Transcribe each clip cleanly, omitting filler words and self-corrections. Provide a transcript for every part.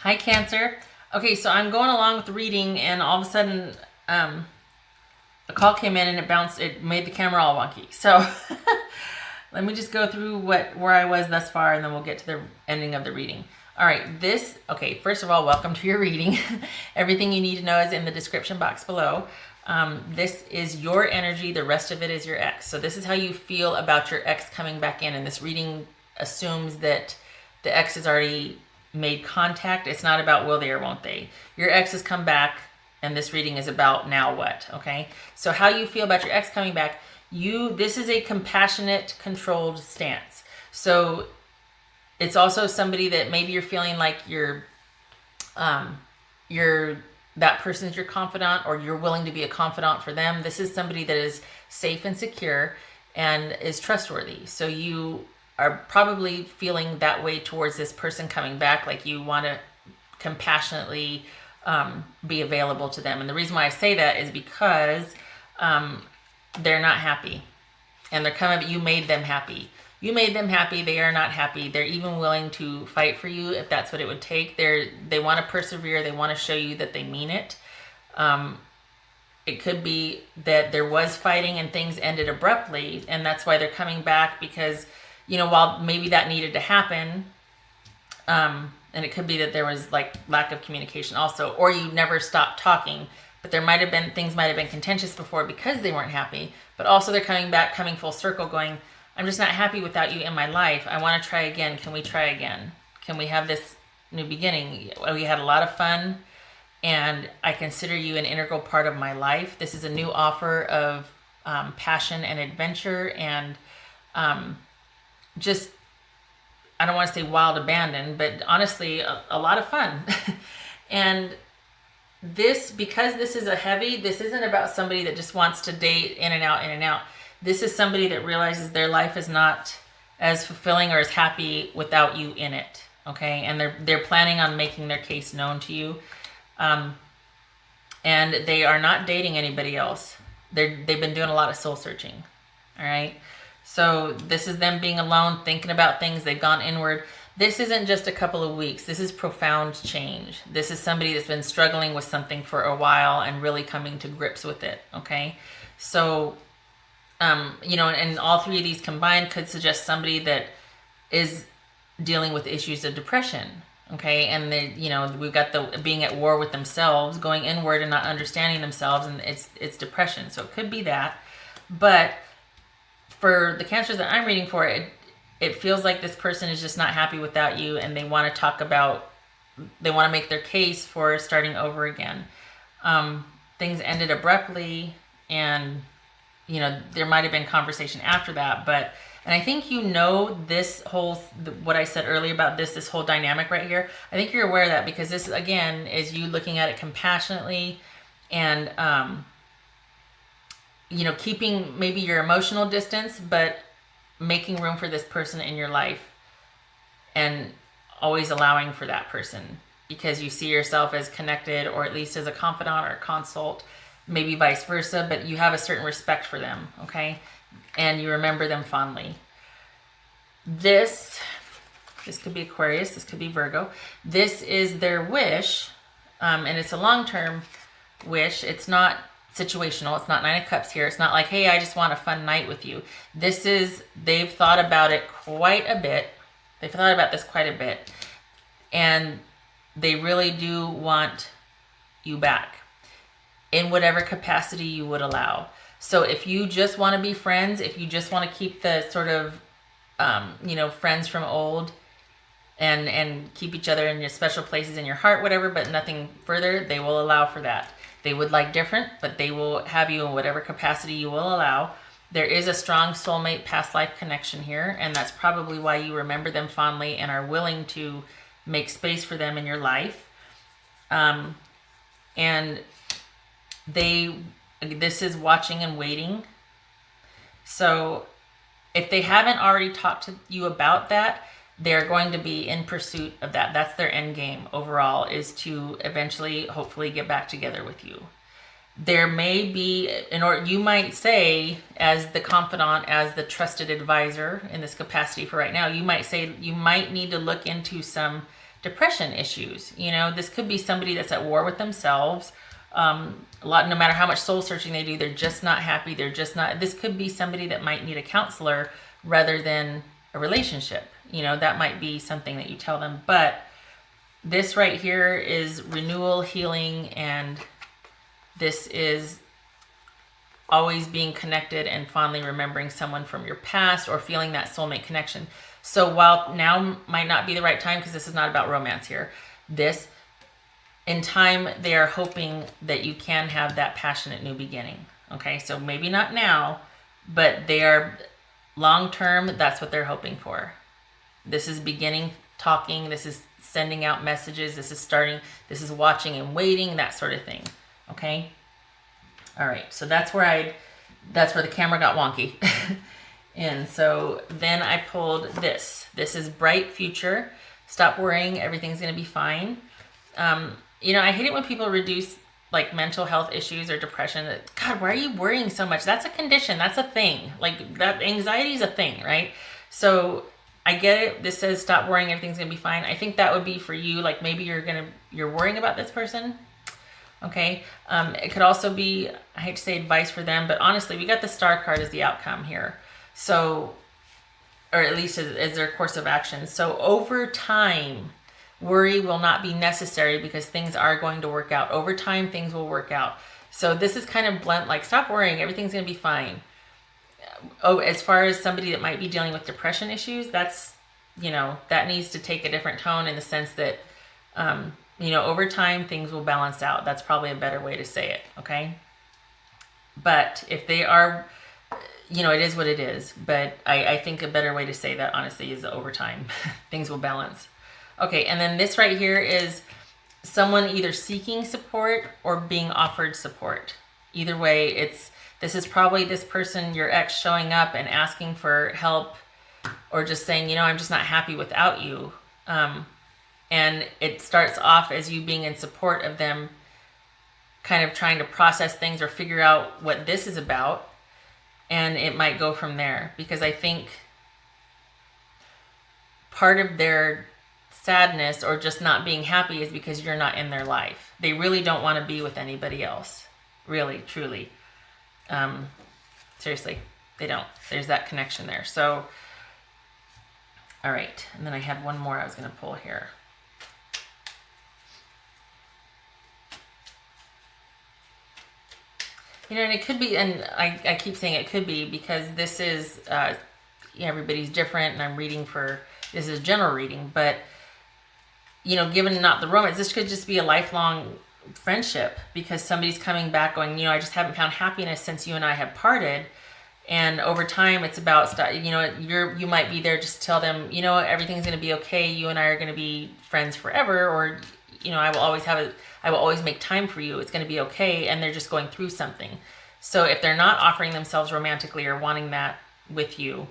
Hi, Cancer. Okay, so I'm going along with the reading, and all of a sudden, a call came in and it bounced. It made the camera all wonky. So let me just go through where I was thus far, and then we'll get to the ending of the reading. All right, okay, first of all, welcome to your reading. Everything you need to know is in the description box below. This is your energy. The rest of it is your ex. So this is how you feel about your ex coming back in. And this reading assumes that the ex has already made contact. It's not about will they or won't they. Your ex has come back, and this reading is about now what, okay? So how you feel about your ex coming back, this is a compassionate, controlled stance. So it's also somebody that maybe you're feeling like that person's your confidant, or you're willing to be a confidant for them. This is somebody that is safe and secure and is trustworthy. So you are probably feeling that way towards this person coming back, like you want to compassionately be available to them. And the reason why I say that is because they're not happy, and they're coming. You made them happy. You made them happy. They are not happy. They're even willing to fight for you if that's what it would take. They want to persevere. They want to show you that they mean it. It could be that there was fighting and things ended abruptly, and that's why they're coming back, because, while maybe that needed to happen, and it could be that there was like lack of communication also, or you never stopped talking, but things might have been contentious before because they weren't happy, but also they're coming back, coming full circle, going, I'm just not happy without you in my life. I want to try again. Can we try again? Can we have this new beginning? We had a lot of fun, and I consider you an integral part of my life. This is a new offer of passion and adventure, and just, I don't want to say wild abandon, but honestly, a lot of fun. And because this is this isn't about somebody that just wants to date in and out, in and out. This is somebody that realizes their life is not as fulfilling or as happy without you in it. Okay. And they're planning on making their case known to you. And they are not dating anybody else. They've been doing a lot of soul searching. All right. So this is them being alone, thinking about things. They've gone inward. This isn't just a couple of weeks. This is profound change. This is somebody that's been struggling with something for a while and really coming to grips with it. Okay. So, and all three of these combined could suggest somebody that is dealing with issues of depression. Okay. And we've got the being at war with themselves, going inward and not understanding themselves. And it's depression. So it could be that, but for the Cancers that I'm reading for, it feels like this person is just not happy without you, and they want to make their case for starting over again. Things ended abruptly, and there might have been conversation after that, and I think this whole, what I said earlier about this whole dynamic right here, I think you're aware of that, because this again is you looking at it compassionately, and keeping maybe your emotional distance, but making room for this person in your life, and always allowing for that person, because you see yourself as connected, or at least as a confidant or a consult, maybe vice versa, but you have a certain respect for them. Okay. And you remember them fondly. This could be Aquarius. This could be Virgo. This is their wish. And it's a long-term wish. It's not situational. It's not Nine of Cups here. It's not like, hey, I just want a fun night with you. They've thought about it quite a bit. They've thought about this quite a bit. And they really do want you back in whatever capacity you would allow. So if you just want to be friends, if you just want to keep the sort of, friends from old, and keep each other in your special places in your heart, whatever, but nothing further, they will allow for that. They would like different, but they will have you in whatever capacity you will allow. There is a strong soulmate past life connection here, and that's probably why you remember them fondly and are willing to make space for them in your life. And this is watching and waiting. So if they haven't already talked to you about that, they're going to be in pursuit of that. That's their end game overall, is to eventually, hopefully, get back together with you. There may be, you might say, as the confidant, as the trusted advisor in this capacity for right now, you might say you might need to look into some depression issues. You know, this could be somebody that's at war with themselves. No matter how much soul searching they do, they're just not happy. They're just not. This could be somebody that might need a counselor rather than a relationship. You know, that might be something that you tell them. But this right here is renewal, healing, and this is always being connected and fondly remembering someone from your past or feeling that soulmate connection. So while now might not be the right time, because this is not about romance here, in time, they are hoping that you can have that passionate new beginning. Okay, so maybe not now, but they are long term, that's what they're hoping for. This is beginning talking, this is sending out messages, this is watching and waiting, that sort of thing. Okay? All right, so that's where the camera got wonky. And so then I pulled this. This is bright future. Stop worrying, everything's gonna be fine. You know, I hate it when people reduce like mental health issues or depression. God, why are you worrying so much? That's a condition, that's a thing. Like that anxiety is a thing, right? So I get it. This says stop worrying, everything's gonna be fine. I think that would be for you, like maybe you're worrying about this person. Okay, it could also be, I hate to say advice for them, but honestly, we got the star card as the outcome here. So, or at least as their course of action. So over time, worry will not be necessary because things are going to work out. Over time, things will work out. So this is kind of blunt, like stop worrying, everything's gonna be fine. Oh, as far as somebody that might be dealing with depression issues, that's, you know, that needs to take a different tone in the sense that, you know, over time, things will balance out. That's probably a better way to say it, okay? But if they are, you know, it is what it is. But I think a better way to say that, honestly, is over time, things will balance. Okay, and then this right here is someone either seeking support or being offered support. Either way, this is probably this person, your ex, showing up and asking for help or just saying, you know, I'm just not happy without you. And it starts off as you being in support of them, kind of trying to process things or figure out what this is about. And it might go from there, because I think part of their sadness or just not being happy is because you're not in their life. They really don't want to be with anybody else. Really, truly. Seriously, they don't. There's that connection there. So, all right. And then I had one more I was going to pull here. You know, and it could be, and I keep saying it could be because this is, everybody's different, and I'm reading this is general reading, but, you know, given not the romance, this could just be a lifelong friendship because somebody's coming back going, you know, I just haven't found happiness since you and I have parted. And over time, it's about, you know, you might be there just to tell them, you know, everything's going to be okay. You and I are going to be friends forever, or, you know, I will always make time for you. It's going to be okay. And they're just going through something. So if they're not offering themselves romantically or wanting that with you,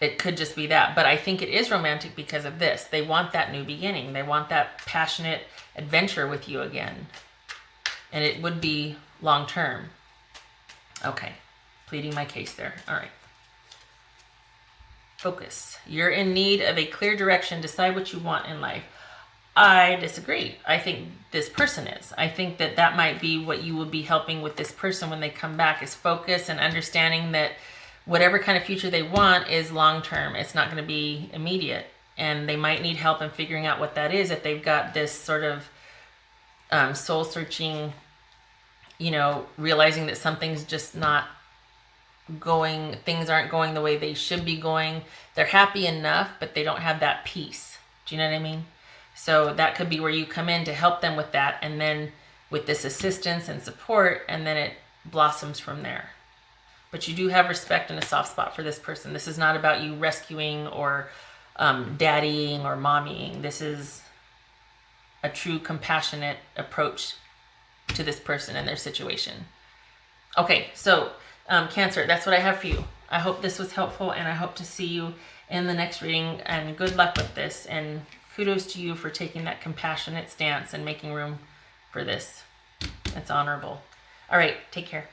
it could just be that. But I think it is romantic because of this. They want that new beginning. They want that passionate adventure with you again. And it would be long term. Okay. Pleading my case there. All right. Focus. You're in need of a clear direction. Decide what you want in life. I disagree. I think this person is. I think that might be what you will be helping with this person when they come back, is focus and understanding that whatever kind of future they want is long-term. It's not going to be immediate. And they might need help in figuring out what that is if they've got this sort of soul-searching, you know, realizing that something's just not going, things aren't going the way they should be going. They're happy enough, but they don't have that peace. Do you know what I mean? So that could be where you come in to help them with that, and then with this assistance and support, and then it blossoms from there. But you do have respect and a soft spot for this person. This is not about you rescuing or daddying or mommying. This is a true compassionate approach to this person and their situation. Okay, so Cancer, that's what I have for you. I hope this was helpful, and I hope to see you in the next reading, and good luck with this, and kudos to you for taking that compassionate stance and making room for this. That's honorable. All right, take care.